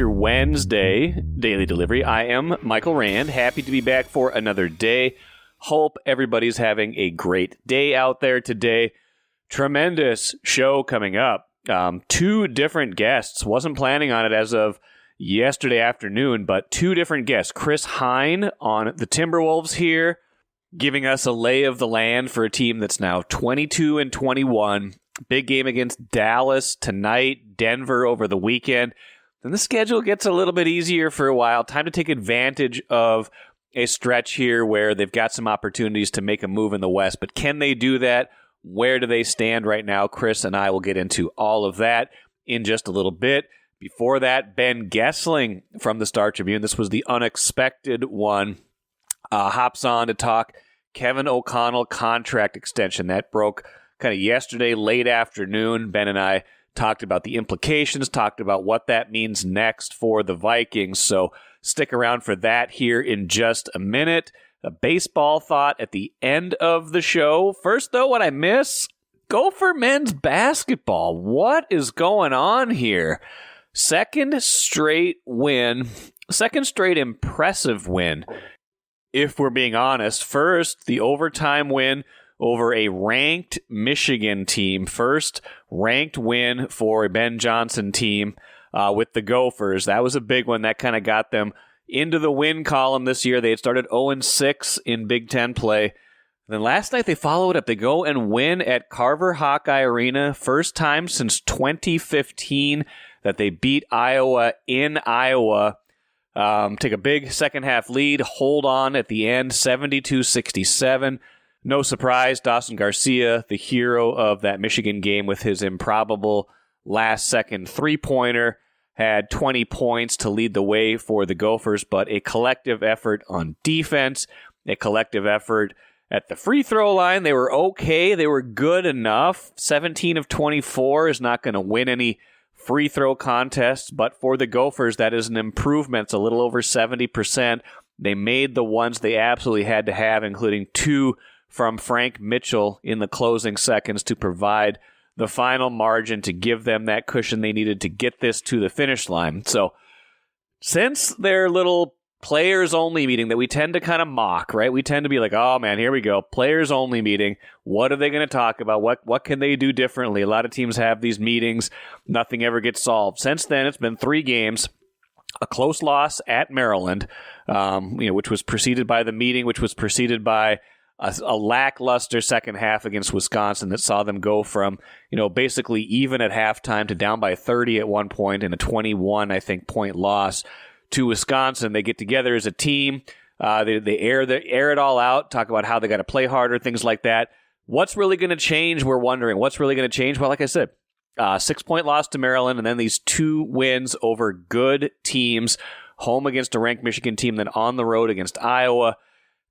your Wednesday daily delivery. I am Michael Rand. Happy to be back for another day. Hope everybody's having a great day out there today. Tremendous show coming up. Two different guests. Wasn't planning on it as of yesterday afternoon, but two different guests. Chris Hine on the Timberwolves here, giving us a lay of the land for a team that's now 22-21. Big game against Dallas tonight, Denver over the weekend. Then the schedule gets a little bit easier for a while. Time to take advantage of a stretch here where they've got some opportunities to make a move in the West. But can they do that? Where do they stand right now? Chris and I will get into all of that in just a little bit. Before that, Ben Goessling from the Star Tribune. This was the unexpected one. Hops on to talk Kevin O'Connell contract extension. That broke kind of yesterday, late afternoon. Ben and I talked about the implications, talked about what that means next for the Vikings. So stick around for that here in just a minute. A baseball thought at the end of the show. First, though, what I miss, Gopher men's basketball. What is going on here? Second straight win, second straight impressive win. If we're being honest, first, the overtime win over a ranked Michigan team. First ranked win for a Ben Johnson team with the Gophers. That was a big one. That kind of got them into the win column this year. They had started 0-6 in Big Ten play. Then last night they followed up. They go and win at Carver Hawkeye Arena. First time since 2015 that they beat Iowa in Iowa. Take a big second half lead. Hold on at the end, 72-67. No surprise, Dawson Garcia, the hero of that Michigan game with his improbable last-second three-pointer, had 20 points to lead the way for the Gophers, but a collective effort on defense, a collective effort at the free throw line. They were okay. They were good enough. 17 of 24 is not going to win any free throw contests, but for the Gophers, that is an improvement. It's a little over 70%. They made the ones they absolutely had to have, including two from Frank Mitchell in the closing seconds to provide the final margin to give them that cushion they needed to get this to the finish line. So since their little players-only meeting that we tend to kind of mock, right? We tend to be like, oh man, here we go, players-only meeting. What are they going to talk about? What can they do differently? A lot of teams have these meetings. Nothing ever gets solved. Since then, it's been 3 games. A close loss at Maryland, which was preceded by the meeting, which was preceded by a lackluster second half against Wisconsin that saw them go from, basically even at halftime to down by 30 at one point in a 21, I think, point loss to Wisconsin. They get together as a team. They air it all out, talk about how they got to play harder, things like that. What's really going to change? We're wondering. What's really going to change? Well, like I said, 6-point loss to Maryland, and then these 2 wins over good teams, home against a ranked Michigan team, then on the road against Iowa.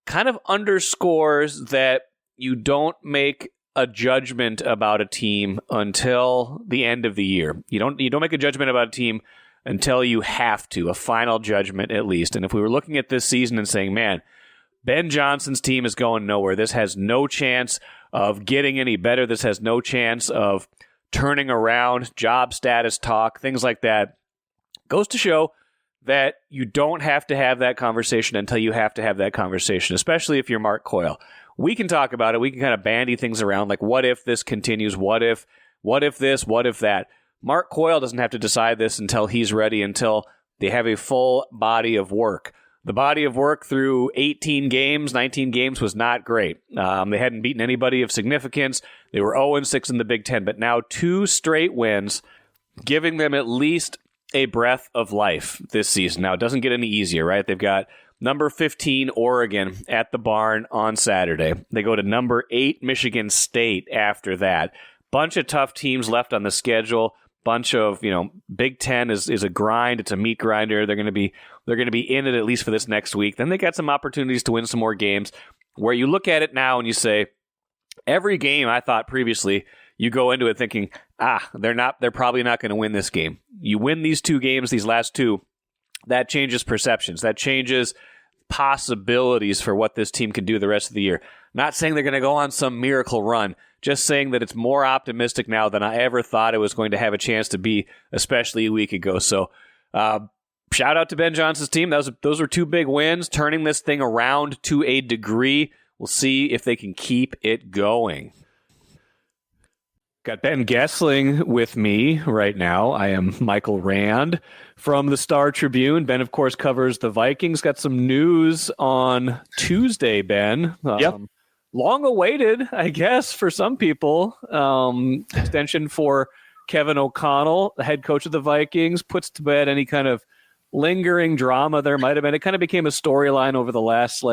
Kind of underscores that you don't make a judgment about a team until the end of the year. You don't make a judgment about a team until you have to, a final judgment at least. And if we were looking at this season and saying, man, Ben Johnson's team is going nowhere. This has no chance of getting any better. This has no chance of turning around, job status talk, things like that. Goes to show that you don't have to have that conversation until you have to have that conversation, especially if you're Mark Coyle. We can talk about it. We can kind of bandy things around, like what if this continues? What if this? What if that? Mark Coyle doesn't have to decide this until he's ready, until they have a full body of work. The body of work through 19 games was not great. They hadn't beaten anybody of significance. They were 0-6 in the Big Ten, but now 2 straight wins, giving them at least a breath of life this season. Now, it doesn't get any easier, right? They've got number 15 Oregon at the Barn on Saturday. They go to number 8 Michigan State after that. Bunch of tough teams left on the schedule. Bunch of, Big Ten is a grind. It's a meat grinder. They're going to be in it at least for this next week. Then they got some opportunities to win some more games where you look at it now and you say, every game I thought previously, you go into it thinking, they're probably not going to win this game. You win these 2 games, these last 2, that changes perceptions. That changes possibilities for what this team can do the rest of the year. Not saying they're going to go on some miracle run, just saying that it's more optimistic now than I ever thought it was going to have a chance to be, especially a week ago. So shout out to Ben Johnson's team. Those were two big wins, turning this thing around to a degree. We'll see if they can keep it going. Got Ben Goessling with me right now. I am Michael Rand from the Star Tribune. Ben, of course, covers the Vikings. Got some news on Tuesday, Ben. Yep. Long awaited, I guess, for some people. Extension for Kevin O'Connell, the head coach of the Vikings, puts to bed any kind of lingering drama there might have been. It kind of became a storyline over the last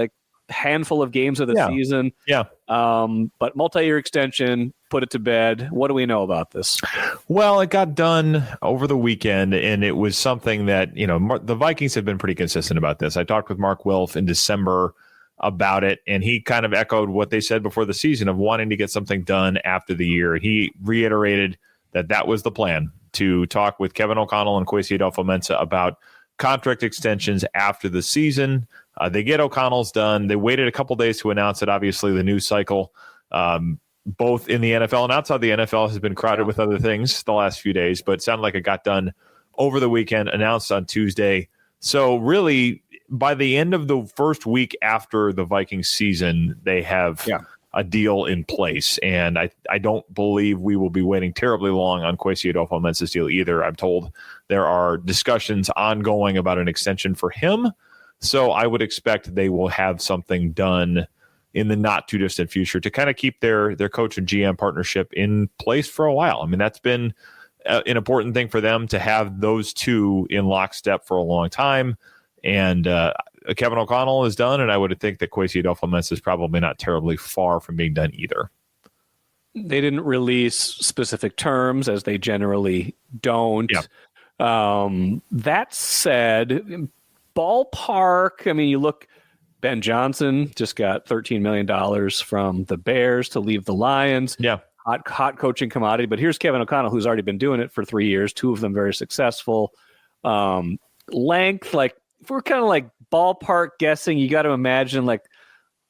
handful of games of the season. Yeah. But multi-year extension, put it to bed. What do we know about this? Well, it got done over the weekend, and it was something that, the Vikings have been pretty consistent about this. I talked with Mark Wilf in December about it, and he kind of echoed what they said before the season of wanting to get something done after the year. He reiterated that was the plan, to talk with Kevin O'Connell and Kwesi Adolfo-Mensah about contract extensions after the season. They get O'Connell's done. They waited a couple days to announce it. Obviously, the news cycle, both in the NFL and outside the NFL, has been crowded with other things the last few days, but it sounded like it got done over the weekend, announced on Tuesday. So really, by the end of the first week after the Vikings season, they have a deal in place. And I don't believe we will be waiting terribly long on Kwesi Adolfo-Mensah's deal either. I'm told there are discussions ongoing about an extension for him. So I would expect they will have something done in the not too distant future to kind of keep their coach and GM partnership in place for a while. I mean, that's been an important thing for them to have those two in lockstep for a long time. And Kevin O'Connell is done, and I would think that Kwesi Adolfo-Mensah is probably not terribly far from being done either. They didn't release specific terms, as they generally don't. Yep. That said, ballpark, I mean, you look, Ben Johnson just got $13 million from the Bears to leave the Lions. Yeah. Hot coaching commodity. But here's Kevin O'Connell, who's already been doing it for 3 years, two of them very successful. Length, if we're kind of ballpark guessing, you got to imagine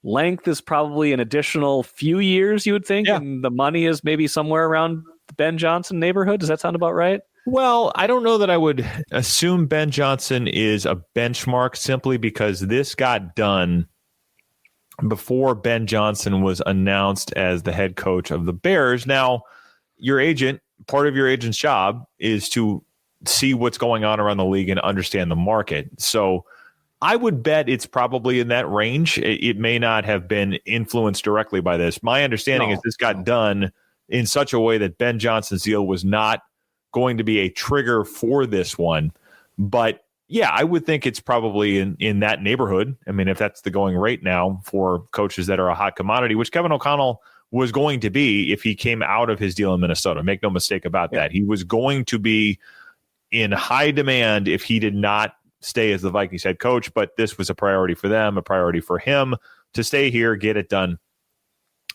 length is probably an additional few years, you would think. Yeah. And the money is maybe somewhere around the Ben Johnson neighborhood. Does that sound about right? Well, I don't know that I would assume Ben Johnson is a benchmark, simply because this got done before Ben Johnson was announced as the head coach of the Bears. Now, part of your agent's job is to see what's going on around the league and understand the market. So I would bet it's probably in that range. It may not have been influenced directly by this. My understanding is this got done in such a way that Ben Johnson's deal was not going to be a trigger for this one. But yeah, I would think it's probably in that neighborhood. I mean, if that's the going rate now for coaches that are a hot commodity, which Kevin O'Connell was going to be if he came out of his deal in Minnesota. Make no mistake about that. He was going to be in high demand if he did not stay as the Vikings head coach, but this was a priority for them, a priority for him to stay here, get it done.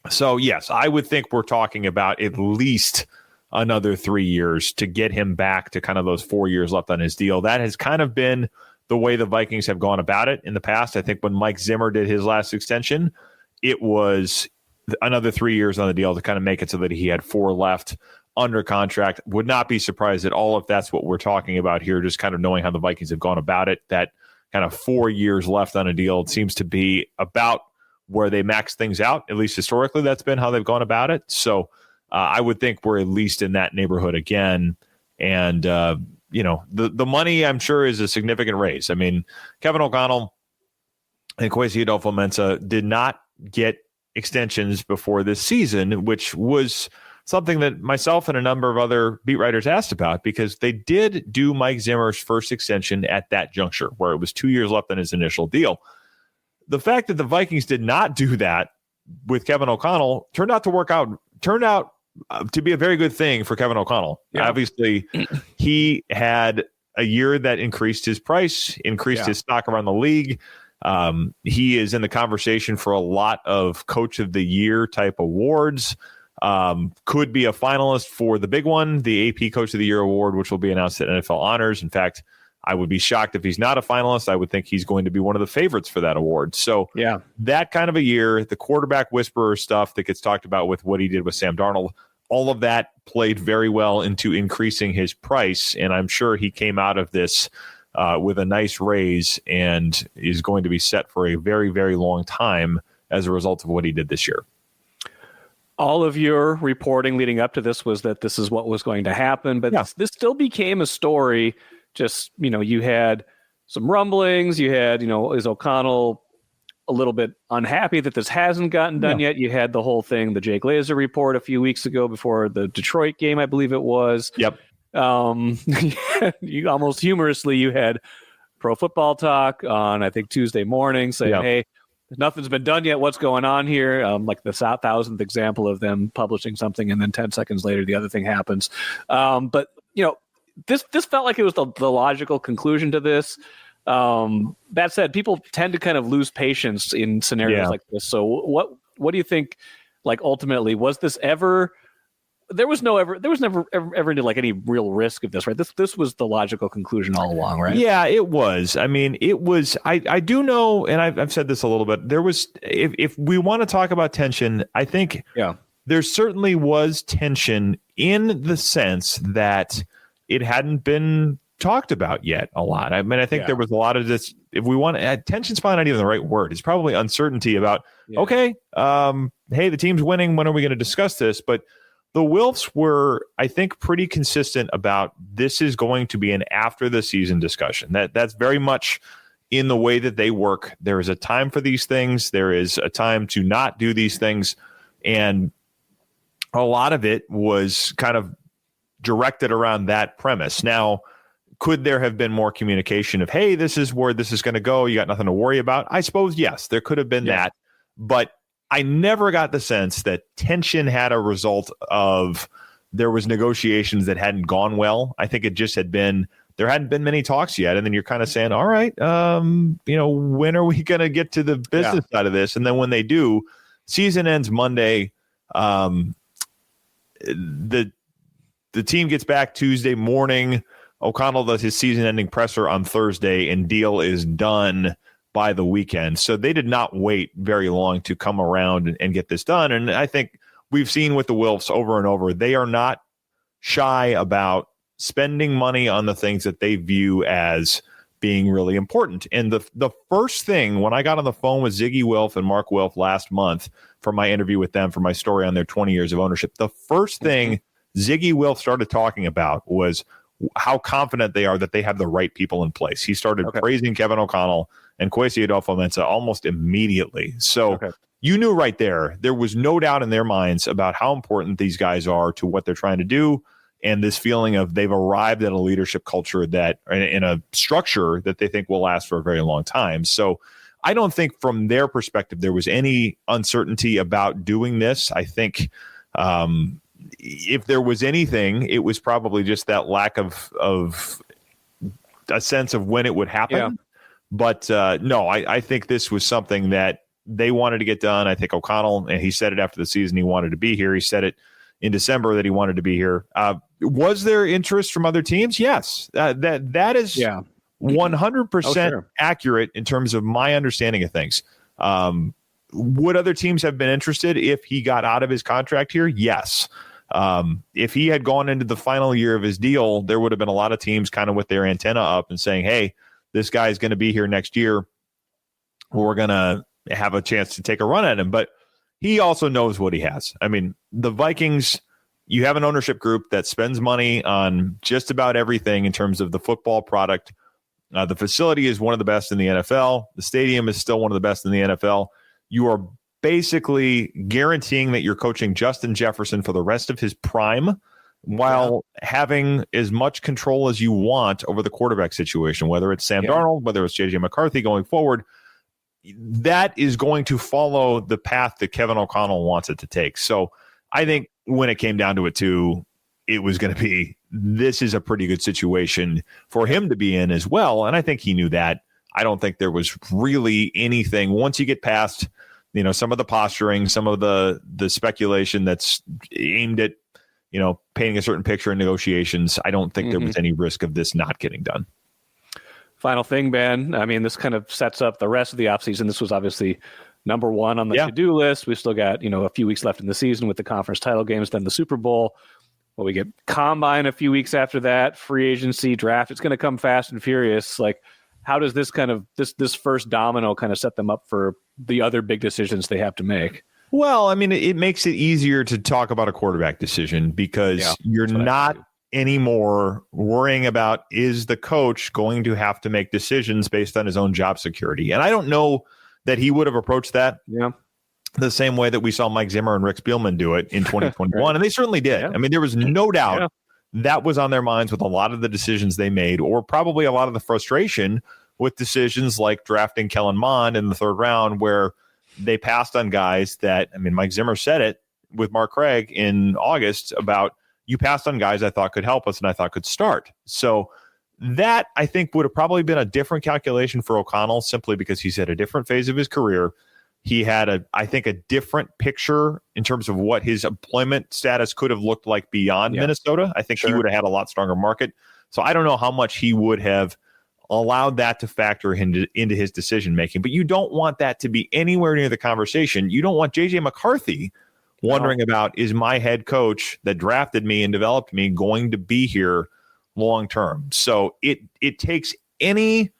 So yes, I would think we're talking about at least another 3 years to get him back to kind of those 4 years left on his deal. That has kind of been the way the Vikings have gone about it in the past. I think when Mike Zimmer did his last extension, it was another 3 years on the deal to kind of make it so that he had 4 left under contract. Would not be surprised at all if that's what we're talking about here, just kind of knowing how the Vikings have gone about it. That kind of 4 years left on a deal, it seems to be about where they max things out. At least historically, that's been how they've gone about it. So I would think we're at least in that neighborhood again. And, the money, I'm sure, is a significant raise. I mean, Kevin O'Connell and Kwesi Adolfo-Mensah did not get extensions before this season, which was something that myself and a number of other beat writers asked about, because they did do Mike Zimmer's first extension at that juncture where it was 2 years left on his initial deal. The fact that the Vikings did not do that with Kevin O'Connell turned out to be a very good thing for Kevin O'Connell. Yeah. Obviously, he had a year that increased his price, increased his stock around the league. He is in the conversation for a lot of Coach of the Year type awards. Could be a finalist for the big one, the AP Coach of the Year award, which will be announced at NFL Honors. In fact, I would be shocked if he's not a finalist. I would think he's going to be one of the favorites for that award. So that kind of a year, the quarterback whisperer stuff that gets talked about with what he did with Sam Darnold, all of that played very well into increasing his price. And I'm sure he came out of this with a nice raise and is going to be set for a very, very long time as a result of what he did this year. All of your reporting leading up to this was that this is what was going to happen, but this still became a story. Just, you had some rumblings. You had, is O'Connell a little bit unhappy that this hasn't gotten done yet? You had the whole thing, the Jake Laser report a few weeks ago before the Detroit game, I believe it was. Yep. You almost humorously, you had Pro Football Talk on, I think, Tuesday morning saying, hey, nothing's been done yet. What's going on here? Like the 1,000th example of them publishing something, and then 10 seconds later, the other thing happens. But, this felt like it was the logical conclusion to this. That said, people tend to kind of lose patience in scenarios like this. So what do you think, like, ultimately, was this ever... There was never like any real risk of this, right? This was the logical conclusion all along, right? Yeah, it was. I mean, it was. I do know, and I've said this a little bit. There was, if we want to talk about tension, I think there certainly was tension in the sense that it hadn't been talked about yet a lot. I mean, I think there was a lot of this. If we want, tension's probably not even the right word. It's probably uncertainty about. Okay, hey, the team's winning. When are we going to discuss this? But the Wolves were, I think, pretty consistent about this is going to be an after the season discussion. That's very much in the way that they work. There is a time for these things. There is a time to not do these things. And a lot of it was kind of directed around that premise. Now, could there have been more communication of, hey, this is where this is going to go, you got nothing to worry about? I suppose, yes, there could have been that. But I never got the sense that tension had a result of there was negotiations that hadn't gone well. I think it just had been, there hadn't been many talks yet. And then you're kind of saying, all right, when are we going to get to the business side of this? And then when they do, season ends Monday. The team gets back Tuesday morning. O'Connell does his season-ending presser on Thursday, and deal is done by the weekend. So they did not wait very long to come around and get this done. And I think we've seen with the Wolves over and over, they are not shy about spending money on the things that they view as being really important. And the first thing, when I got on the phone with Ziggy Wilf and Mark Wilf last month for my interview with them for my story on their 20 years of ownership, the first thing Ziggy Wilf started talking about was how confident they are that they have the right people in place. He started praising Kevin O'Connell and Kwesi Adolfo-Mensah almost immediately. So you knew right there was no doubt in their minds about how important these guys are to what they're trying to do, and this feeling of they've arrived at a leadership culture that in a structure that they think will last for a very long time. So I don't think from their perspective there was any uncertainty about doing this. I think if there was anything, it was probably just that lack of a sense of when it would happen. Yeah. But no, I think this was something that they wanted to get done. I think O'Connell, and he said it after the season, he wanted to be here. He said it in December that he wanted to be here. Was there interest from other teams? Yes. That is 100% accurate in terms of my understanding of things. Would other teams have been interested if he got out of his contract here? Yes. If he had gone into the final year of his deal, there would have been a lot of teams kind of with their antenna up and saying, hey, this guy is going to be here next year. We're going to have a chance to take a run at him. But he also knows what he has. I mean, the Vikings, you have an ownership group that spends money on just about everything in terms of the football product. The facility is one of the best in the NFL. The stadium is still one of the best in the NFL. You are basically guaranteeing that you're coaching Justin Jefferson for the rest of his prime while having as much control as you want over the quarterback situation, whether it's Sam Darnold, whether it's J.J. McCarthy going forward. That is going to follow the path that Kevin O'Connell wants it to take. So I think when it came down to it, too, it was going to be, this is a pretty good situation for him to be in as well. And I think he knew that. I don't think there was really anything once you get past, some of the posturing, some of the speculation that's aimed at, painting a certain picture in negotiations. I don't think there was any risk of this not getting done. Final thing, Ben. I mean, this kind of sets up the rest of the offseason. This was obviously number one on the to-do list. We've still got, a few weeks left in the season with the conference title games, then the Super Bowl. we get combine a few weeks after that, free agency, draft. It's going to come fast and furious. Like, how does this kind of this first domino kind of set them up for the other big decisions they have to make? Well, I mean, it makes it easier to talk about a quarterback decision because you're not anymore worrying about, is the coach going to have to make decisions based on his own job security? And I don't know that he would have approached that the same way that we saw Mike Zimmer and Rick Spielman do it in 2021. Right. And they certainly did. Yeah. I mean, there was no doubt that was on their minds with a lot of the decisions they made, or probably a lot of the frustration with decisions like drafting Kellen Mond in the third round, where they passed on guys that, I mean, Mike Zimmer said it with Mark Craig in August about, you passed on guys I thought could help us and I thought could start. So that, I think, would have probably been a different calculation for O'Connell, simply because he's at a different phase of his career. He had, I think, a different picture in terms of what his employment status could have looked like beyond Minnesota. I think he would have had a lot stronger market. So I don't know how much he would have allowed that to factor into his decision-making. But you don't want that to be anywhere near the conversation. You don't want J.J. McCarthy wondering about, is my head coach that drafted me and developed me going to be here long-term? So it takes any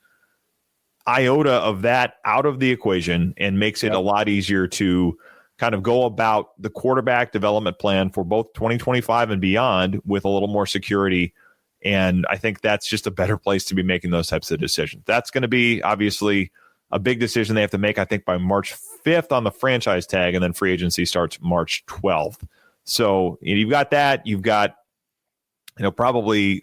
iota of that out of the equation and makes it a lot easier to kind of go about the quarterback development plan for both 2025 and beyond with a little more security. And I think that's just a better place to be making those types of decisions. That's going to be obviously a big decision they have to make, I think, by March 5th on the franchise tag, and then free agency starts March 12th. So you've got that. You've got, probably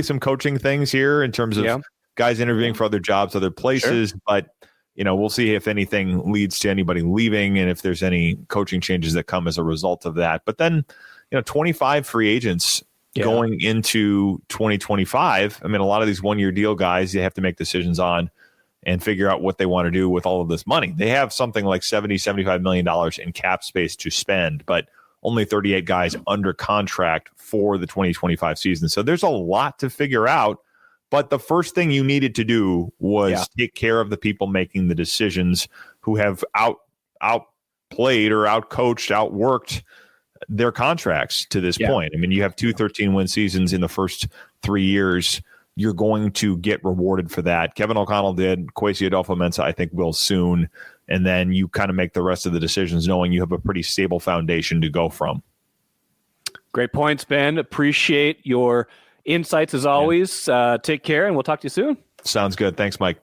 some coaching things here in terms of guys interviewing for other jobs, other places. Sure. But, we'll see if anything leads to anybody leaving and if there's any coaching changes that come as a result of that. But then, 25 free agents going into 2025. I mean, a lot of these one-year deal guys, they have to make decisions on and figure out what they want to do with all of this money. They have something like $75 million in cap space to spend, but only 38 guys under contract for the 2025 season. So there's a lot to figure out. But the first thing you needed to do was take care of the people making the decisions who have outplayed or outcoached, outworked their contracts to this point. I mean, you have 2 13-win seasons in the first 3 years. You're going to get rewarded for that. Kevin O'Connell did. Kwesi Adolfo-Mensah, I think, will soon. And then you kind of make the rest of the decisions knowing you have a pretty stable foundation to go from. Great points, Ben. Appreciate your insights as always. Take care, and we'll talk to you soon. Sounds good. Thanks, Mike.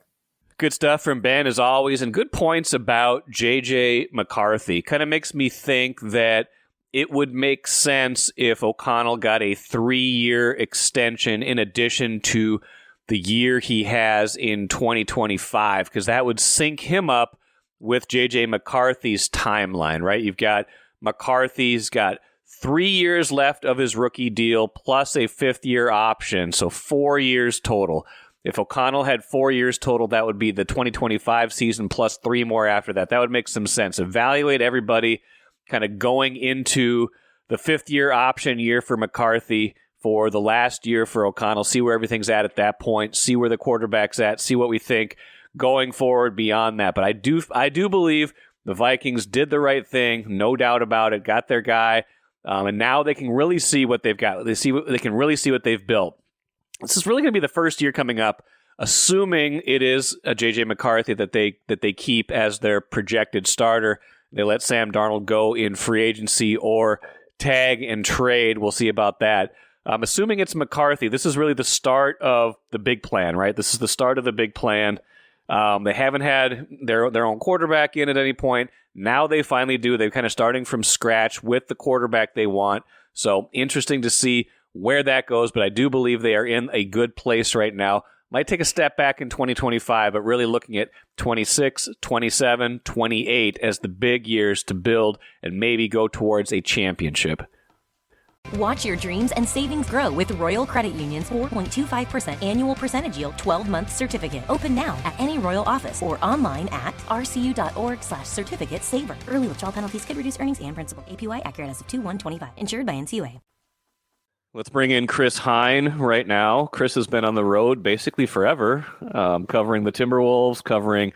Good stuff from Ben as always, and good points about J.J. McCarthy. Kind of makes me think that it would make sense if O'Connell got a 3-year extension in addition to the year he has in 2025, because that would sync him up with J.J. McCarthy's timeline, right? You've got McCarthy's got 3 years left of his rookie deal plus a 5th-year option, so 4 years total. If O'Connell had 4 years total, that would be the 2025 season plus 3 more after that. That would make some sense. Evaluate everybody kind of going into the 5th-year option year for McCarthy, for the last year for O'Connell, see where everything's at that point, see where the quarterback's at, see what we think going forward beyond that. But I do believe the Vikings did the right thing, no doubt about it, got their guy, and now they can really see what they've got. They can really see what they've built. This is really going to be the first year coming up, assuming it is a J.J. McCarthy that they keep as their projected starter. They let Sam Darnold go in free agency or tag and trade. We'll see about that. Assuming it's McCarthy, this is really the start of the big plan, right? This is the start of the big plan. They haven't had their own quarterback in at any point. Now they finally do. They're kind of starting from scratch with the quarterback they want. So interesting to see where that goes, but I do believe they are in a good place right now. Might take a step back in 2025, but really looking at 26, 27, 28 as the big years to build and maybe go towards a championship. Watch your dreams and savings grow with Royal Credit Union's 4.25% annual percentage yield 12-month certificate. Open now at any Royal office or online at rcu.org/certificate saver. Early withdrawal penalties could reduce earnings and principal. APY accurate as of 2/1/25. Insured by NCUA. Let's bring in Chris Hine right now. Chris has been on the road basically forever, covering the Timberwolves, covering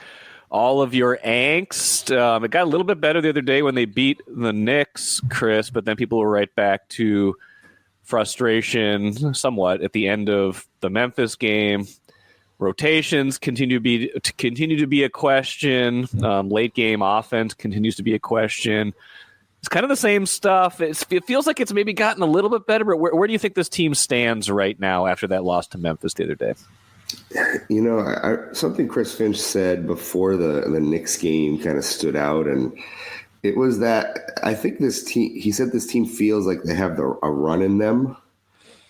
all of your angst. It got a little bit better the other day when they beat the Knicks, Chris, but then people were right back to frustration somewhat at the end of the Memphis game. Rotations continue to be a question. Late game offense continues to be a question. It's kind of the same stuff. It feels like it's maybe gotten a little bit better, but where do you think this team stands right now after that loss to Memphis the other day? Something Chris Finch said before the Knicks game kind of stood out, and it was that I think this team, he said this team feels like they have a run in them,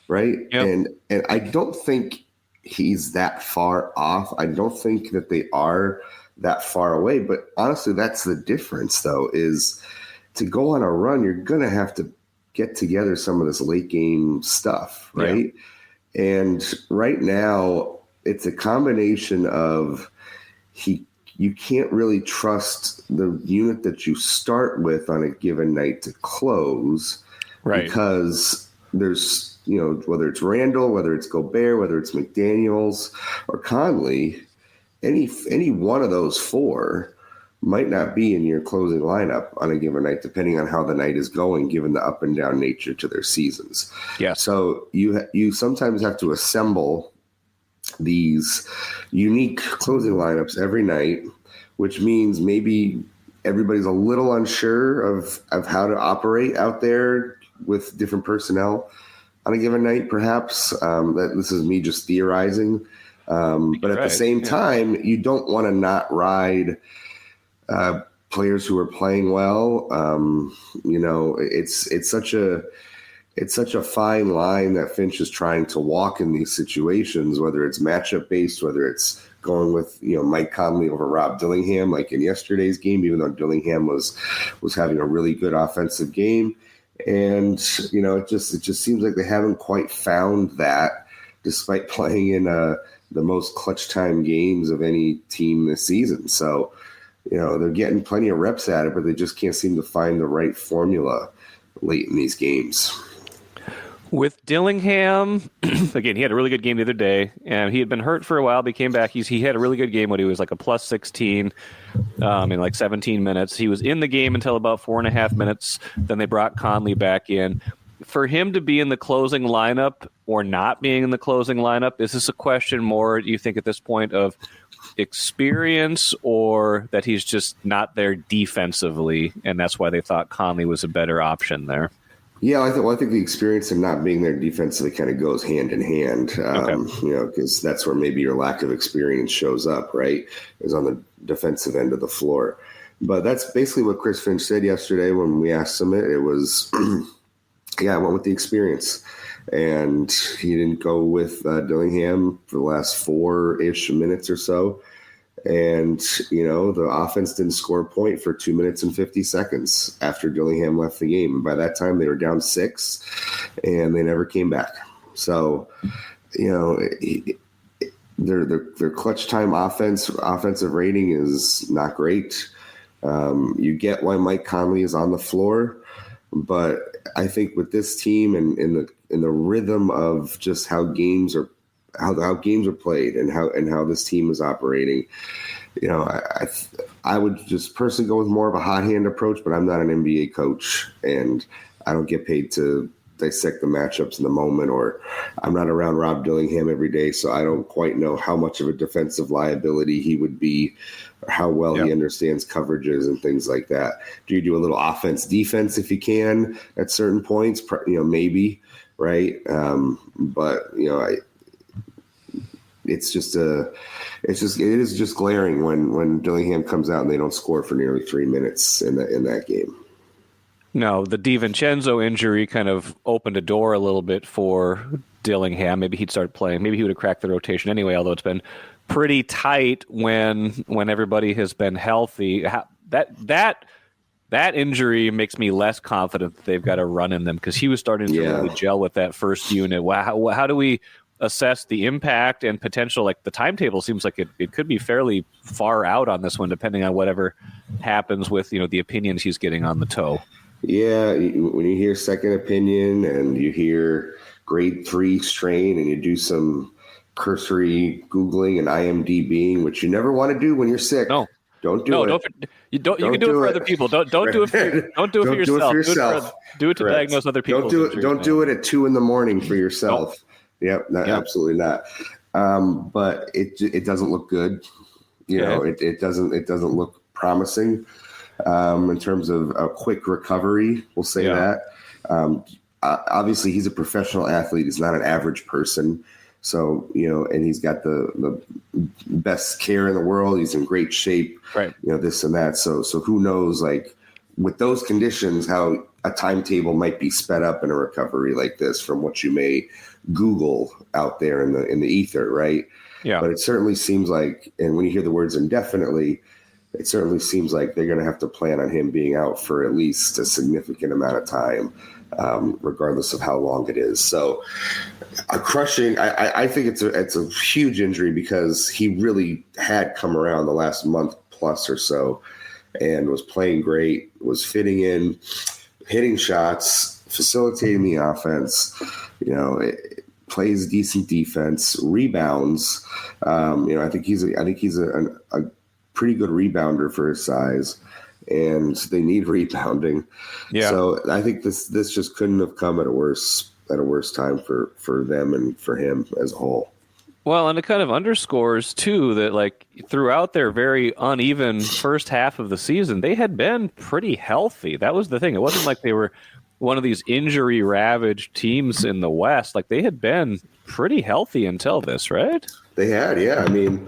right? Yep. And I don't think he's that far off. I don't think that they are that far away, but honestly, that's the difference, though, is to go on a run, you're going to have to get together some of this late game stuff, right? Yeah. And right now, it's a combination of you can't really trust the unit that you start with on a given night to close, right? Because there's, whether it's Randall, whether it's Gobert, whether it's McDaniels or Conley, any one of those four might not be in your closing lineup on a given night, depending on how the night is going, given the up and down nature to their seasons. Yeah. So you sometimes have to assemble these unique closing lineups every night, which means maybe everybody's a little unsure of how to operate out there with different personnel on a given night, perhaps. That this is me just theorizing. But at the same time, you don't want to not ride players who are playing well. It's such a fine line that Finch is trying to walk in these situations, whether it's matchup based, whether it's going with Mike Conley over Rob Dillingham, like in yesterday's game, even though Dillingham was having a really good offensive game. And it just seems like they haven't quite found that, despite playing in the most clutch time games of any team this season. So they're getting plenty of reps at it, but they just can't seem to find the right formula late in these games. With Dillingham, again, he had a really good game the other day, and he had been hurt for a while, but he came back. He had a really good game when he was like a plus 16 in like 17 minutes. He was in the game until about 4.5 minutes. Then they brought Conley back in. For him to be in the closing lineup or not being in the closing lineup, is this a question more, do you think, at this point, of experience, or that he's just not there defensively, and that's why they thought Conley was a better option there? Yeah, I think the experience and not being there defensively kind of goes hand in hand, because that's where maybe your lack of experience shows up, right, is on the defensive end of the floor. But that's basically what Chris Finch said yesterday when we asked him it. It was, I went with the experience. And he didn't go with Dillingham for the last 4-ish minutes or so. And, the offense didn't score a point for 2 minutes and 50 seconds after Dillingham left the game. And by that time, they were down 6, and they never came back. So, their clutch time offensive rating is not great. You get why Mike Conley is on the floor. But I think with this team and in the rhythm of just how games are played and how this team is operating, I would just personally go with more of a hot hand approach. But I'm not an NBA coach, and I don't get paid to dissect the matchups in the moment, or I'm not around Rob Dillingham every day, so I don't quite know how much of a defensive liability he would be, or how well he understands coverages and things like that. Do you do a little offense defense if you can at certain points? Maybe, right? But it is just glaring when Dillingham comes out and they don't score for nearly 3 minutes in that game. No, the DiVincenzo injury kind of opened a door a little bit for Dillingham. Maybe he'd start playing. Maybe he would have cracked the rotation anyway, although it's been pretty tight when everybody has been healthy. That injury makes me less confident that they've got a run in them, because he was starting to really gel with that first unit. How do we assess the impact and potential? Like, the timetable seems like it could be fairly far out on this one, depending on whatever happens with the opinions he's getting on the toe. Yeah, when you hear second opinion and you hear grade 3 strain and you do some cursory Googling and IMDbing, which you never want to do when you're sick. No. Don't do no, it. You can do it for other people. Don't do it for yourself. Do it to diagnose other people. Don't do it at 2 a.m. for yourself. Nope. Yep. Absolutely not. But it doesn't look good. It doesn't look promising in terms of a quick recovery. We'll say that. Obviously, he's a professional athlete. He's not an average person. So, and he's got the best care in the world. He's in great shape, right? This and that. So who knows, like with those conditions, how a timetable might be sped up in a recovery like this from what you may Google out there in the ether, right? Yeah. But it certainly seems like, and when you hear the words indefinitely, it certainly seems like they're going to have to plan on him being out for at least a significant amount of time, regardless of how long it is. So a crushing, I think it's a huge injury because he really had come around the last month plus or so and was playing great, was fitting in, hitting shots, facilitating the offense, plays decent defense, rebounds. I think he's a pretty good rebounder for his size, and they need rebounding. Yeah. So I think this just couldn't have come at a worse time for them and for him as a whole. Well, and it kind of underscores too that like throughout their very uneven first half of the season, they had been pretty healthy. That was the thing. It wasn't like they were one of these injury-ravaged teams in the West. Like they had been pretty healthy until this, right? They had, yeah. I mean,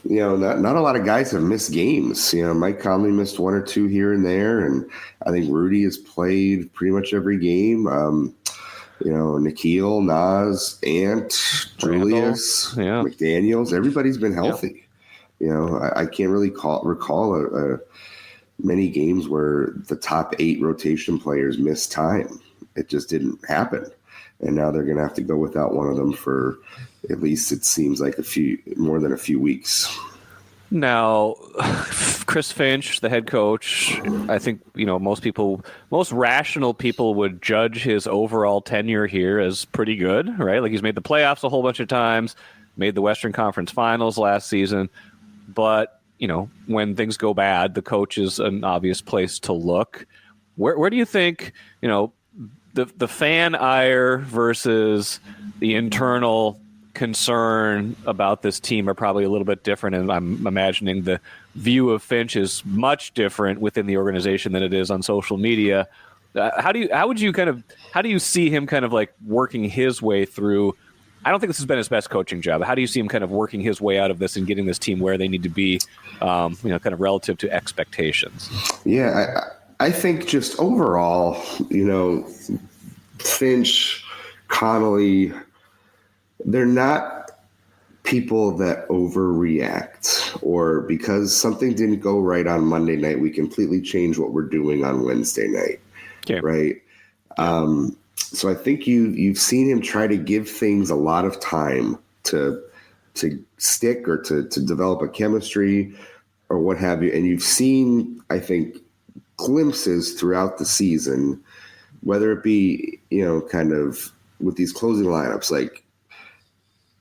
not a lot of guys have missed games. Mike Conley missed one or two here and there, and I think Rudy has played pretty much every game. Nikhil, Nas, Ant, Julius, McDaniels, everybody's been healthy. Yeah. I can't really recall many games where the top 8 rotation players missed time. It just didn't happen. And now they're going to have to go without one of them for at least it seems like more than a few weeks. Now, Chris Finch, the head coach, I think, most rational people would judge his overall tenure here as pretty good, right? Like he's made the playoffs a whole bunch of times, made the Western Conference Finals last season. But, when things go bad, the coach is an obvious place to look. Where do you think, the fan ire versus the internal concern about this team are probably a little bit different, and I'm imagining the view of Finch is much different within the organization than it is on social media. How do you see him kind of like working his way through? I don't think this has been his best coaching job. How do you see him kind of working his way out of this and getting this team where they need to be, kind of relative to expectations? Yeah, I think just overall, Finch, Connolly, they're not people that overreact or because something didn't go right on Monday night, we completely change what we're doing on Wednesday night. Okay. Right. So I think you've seen him try to give things a lot of time to stick or to develop a chemistry or what have you. And you've seen, I think, glimpses throughout the season, whether it be, kind of with these closing lineups, like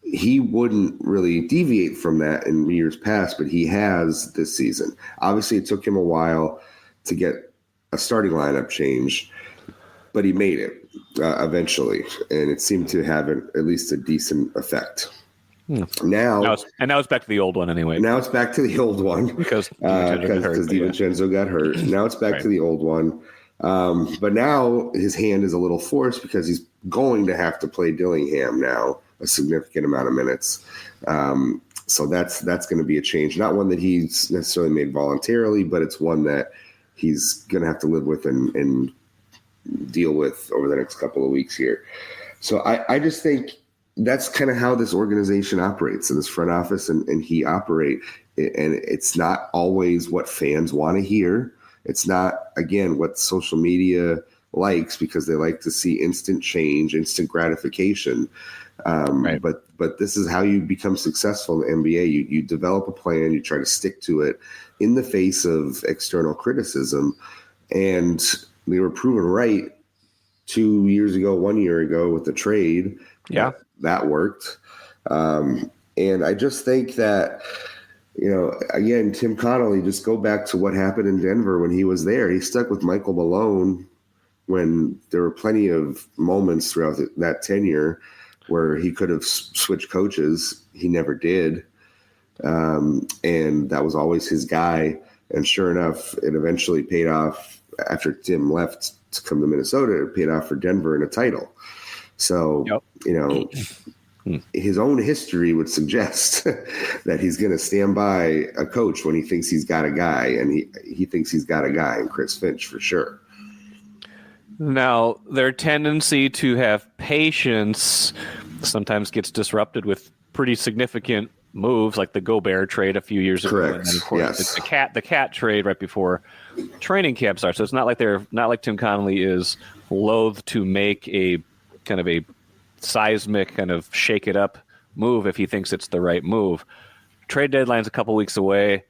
he wouldn't really deviate from that in years past, but he has this season. Obviously, it took him a while to get a starting lineup change, but he made it eventually, and it seemed to have at least a decent effect. Now it's back to the old one anyway. Now it's back to the old one because DiVincenzo got hurt. Now it's back to the old one. But now his hand is a little forced because he's going to have to play Dillingham now a significant amount of minutes. So that's going to be a change. Not one that he's necessarily made voluntarily, but it's one that he's going to have to live with and deal with over the next couple of weeks here. So I just think that's kind of how this organization operates, and this front office and he operate. And it's not always what fans want to hear. It's not, again, what social media likes because they like to see instant change, instant gratification. But this is how you become successful in the NBA. You develop a plan, you try to stick to it in the face of external criticism. And we were proven right 2 years ago, 1 year ago with the trade. Yeah. That worked. And I just think that, again, Tim Connolly, just go back to what happened in Denver when he was there. He stuck with Michael Malone when there were plenty of moments throughout that tenure where he could have switched coaches. He never did. And that was always his guy. And sure enough, it eventually paid off after Tim left to come to Minnesota. It paid off for Denver in a title. So, his own history would suggest that he's going to stand by a coach when he thinks he's got a guy, and he thinks he's got a guy in Chris Finch for sure. Now, their tendency to have patience sometimes gets disrupted with pretty significant moves, like the Gobert trade a few years ago. Correct. And then, of course, Yes. the cat trade right before training camp starts. So it's not like Tim Connolly is loath to make a kind of a seismic kind of shake it up move if he thinks it's the right move. Trade deadline's a couple weeks away.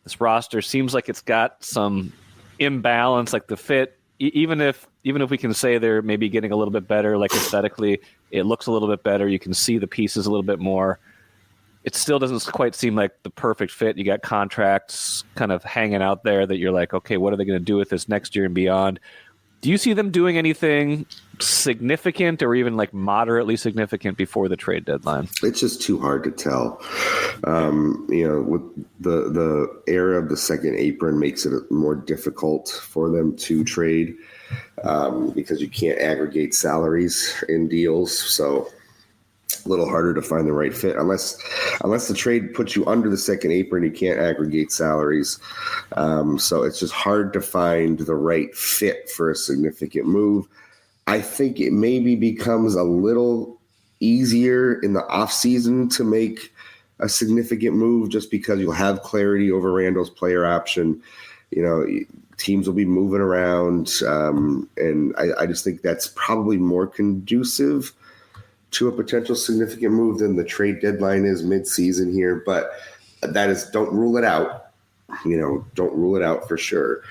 This roster seems like it's got some imbalance, like the fit. Even if we can say they're maybe getting a little bit better, like aesthetically, it looks a little bit better. You can see the pieces a little bit more. It still doesn't quite seem like the perfect fit. You got contracts kind of hanging out there that you're like, okay, what are they going to do with this next year and beyond? Do you see them doing anything significant or even like moderately significant before the trade deadline? It's just too hard to tell. With the era of the second apron makes it more difficult for them to trade because you can't aggregate salaries in deals. So a little harder to find the right fit unless the trade puts you under the second apron. You can't aggregate salaries. So it's just hard to find the right fit for a significant move. I think it maybe becomes a little easier in the offseason to make a significant move just because you'll have clarity over Randall's player option. Teams will be moving around. And I just think that's probably more conducive to a potential significant move than the trade deadline is mid-season here. But that is, don't rule it out. Don't rule it out for sure.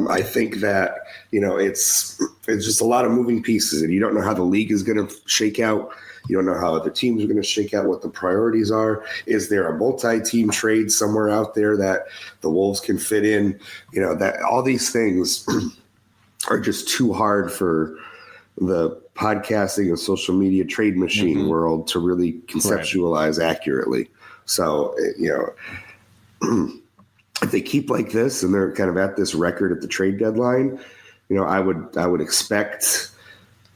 I think that, it's just a lot of moving pieces, and you don't know how the league is going to shake out. You don't know how other teams are going to shake out, what the priorities are. Is there a multi-team trade somewhere out there that the Wolves can fit in? That all these things are just too hard for the podcasting and social media trade machine world to really conceptualize accurately. So, if they keep like this and they're kind of at this record at the trade deadline, I would expect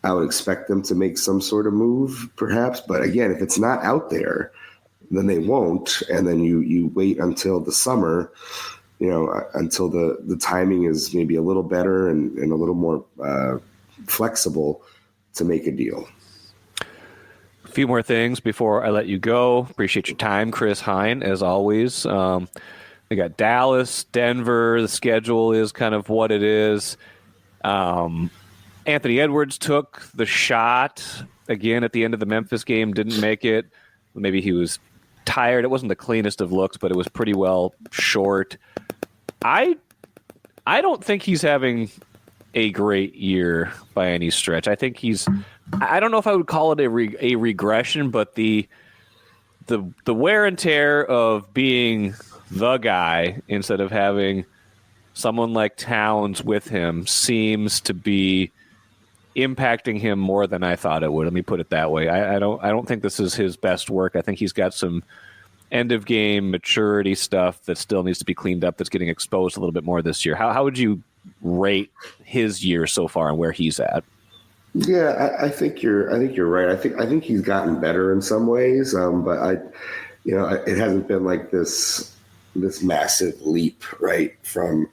them to make some sort of move perhaps. But again, if it's not out there, then they won't. And then you wait until the summer, until the timing is maybe a little better and a little more flexible to make a deal. A few more things before I let you go. Appreciate your time, Chris Hine, as always. They got Dallas, Denver. The schedule is kind of what it is. Anthony Edwards took the shot again at the end of the Memphis game, didn't make it. Maybe he was tired. It wasn't the cleanest of looks, but it was pretty well short. I don't think he's having a great year by any stretch. I think I don't know if I would call it a regression, but the wear and tear of being the guy instead of having someone like Towns with him seems to be impacting him more than I thought it would. Let me put it that way. I don't think this is his best work. I think he's got some end of game maturity stuff that still needs to be cleaned up, that's getting exposed a little bit more this year. How would you rate his year so far and where he's at? Yeah, I think you're right. I think he's gotten better in some ways, but it hasn't been like this massive leap, right, from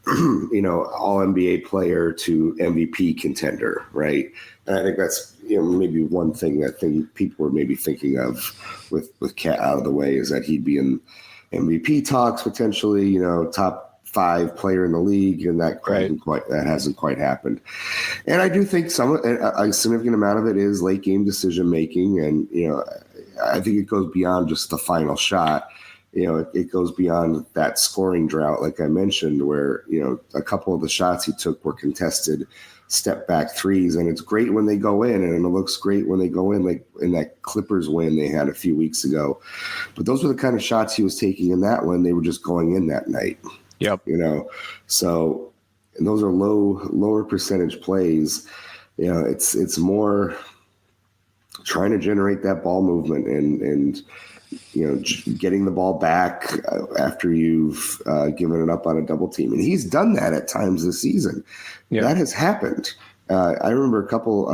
all NBA player to MVP contender, right? And I think that's maybe one thing that people were maybe thinking of with Cat out of the way is that he'd be in MVP talks potentially, top 5 player in the league, and that hasn't quite happened. And I do think a significant amount of it is late game decision making, and I think it goes beyond just the final shot. It goes beyond that scoring drought, like I mentioned, where a couple of the shots he took were contested step back threes, and it's great when they go in, and it looks great when they go in, like in that Clippers win they had a few weeks ago. But those were the kind of shots he was taking in that one. They were just going in that night. Yep. So and those are lower percentage plays. It's more trying to generate that ball movement and getting the ball back after you've given it up on a double team. And he's done that at times this season. Yeah. That has happened. I remember a couple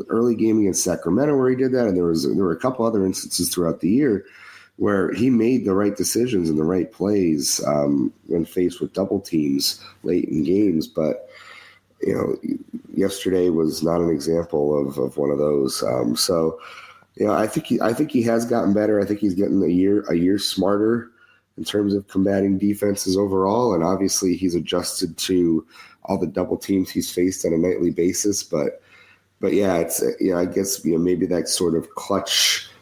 early game against Sacramento where he did that, and there were a couple other instances throughout the year where he made the right decisions and the right plays when faced with double teams late in games. But yesterday was not an example of one of those. I think he has gotten better. I think he's getting a year smarter in terms of combating defenses overall, and obviously he's adjusted to all the double teams he's faced on a nightly basis. But yeah, it's I guess maybe that sort of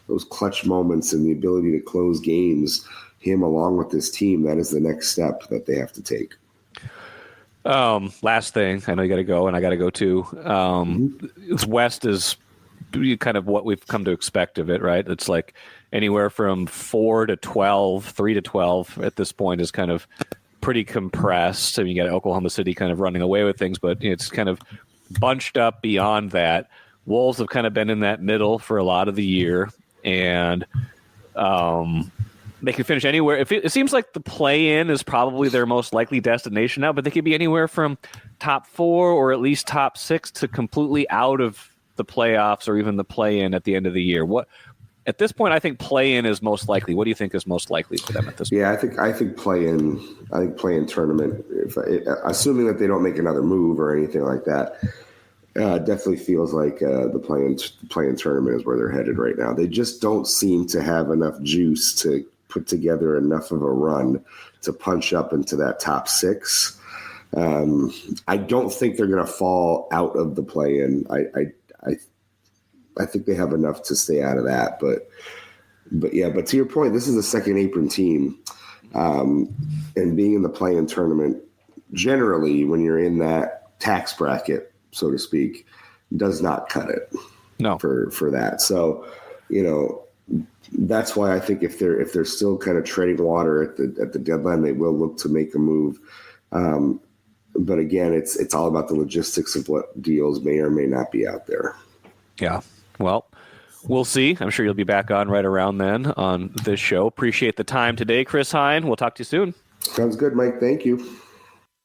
those clutch moments and the ability to close games, him along with this team, that is the next step that they have to take. Last thing, I know you got to go, and I got to go too. West is kind of what we've come to expect of it, right? It's like anywhere from 4 to 12, 3 to 12 at this point is kind of pretty compressed. I mean, you got Oklahoma City kind of running away with things, but it's kind of bunched up beyond that. Wolves have kind of been in that middle for a lot of the year, and they can finish anywhere. It seems like the play-in is probably their most likely destination now, but they could be anywhere from top 4 or at least top 6 to completely out of the playoffs or even the play-in at the end of the year. At this point, I think play-in is most likely. What do you think is most likely for them at this point? Yeah, I think play-in. I think play-in tournament. Assuming that they don't make another move or anything like that, definitely feels like the play-in tournament is where they're headed right now. They just don't seem to have enough juice to put together enough of a run to punch up into that top 6. I don't think they're going to fall out of the play-in. I think they have enough to stay out of that, but to your point, this is a second apron team, and being in the play-in tournament, generally when you're in that tax bracket, so to speak, does not cut it. No, for that. So, that's why I think if they're still kind of treading water at the deadline, they will look to make a move. But again, it's all about the logistics of what deals may or may not be out there. Yeah. Well, we'll see. I'm sure you'll be back on right around then on this show. Appreciate the time today, Chris Hine. We'll talk to you soon. Sounds good, Mike. Thank you.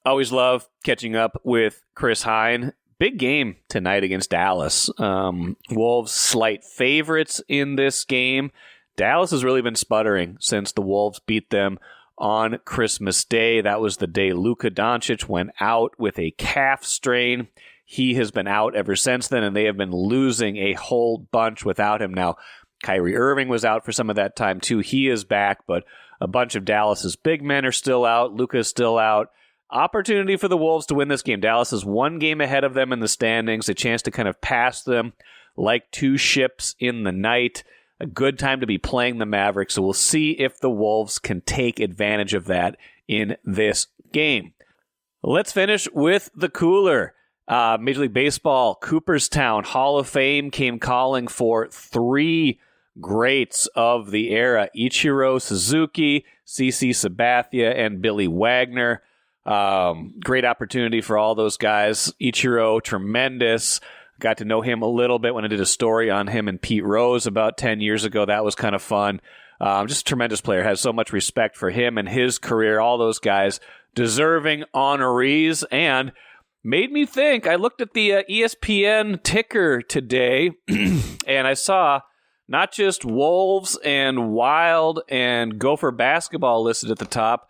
Always love catching up with Chris Hine. Big game tonight against Dallas. Wolves slight favorites in this game. Dallas has really been sputtering since the Wolves beat them on Christmas Day. That was the day Luka Doncic went out with a calf strain. He has been out ever since then, and they have been losing a whole bunch without him. Now, Kyrie Irving was out for some of that time, too. He is back, but a bunch of Dallas's big men are still out. Luka is still out. Opportunity for the Wolves to win this game. Dallas is one game ahead of them in the standings, a chance to kind of pass them like two ships in the night. A good time to be playing the Mavericks, so we'll see if the Wolves can take advantage of that in this game. Let's finish with the cooler. Major League Baseball, Cooperstown Hall of Fame came calling for 3 greats of the era: Ichiro Suzuki, CC Sabathia, and Billy Wagner. Great opportunity for all those guys. Ichiro, tremendous. Got to know him a little bit when I did a story on him and Pete Rose about 10 years ago. That was kind of fun. Just a tremendous player. Has so much respect for him and his career. All those guys deserving honorees. And made me think. I looked at the ESPN ticker today, and I saw not just Wolves and Wild and Gopher basketball listed at the top.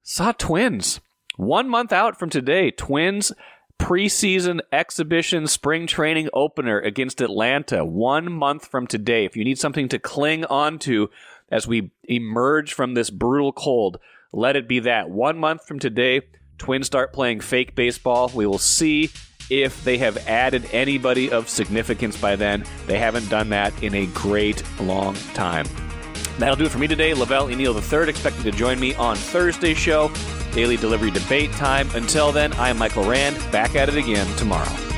Saw Twins. 1 month out from today, Twins preseason exhibition spring training opener against Atlanta. 1 month from today. If you need something to cling on to as we emerge from this brutal cold, let it be that. 1 month from today, Twins start playing fake baseball. We will see if they have added anybody of significance by then. They haven't done that in a great long time. That'll do it for me today. Lavelle O'Neill III expected to join me on Thursday's show. Daily Delivery Debate time. Until then, I'm Michael Rand. Back at it again tomorrow.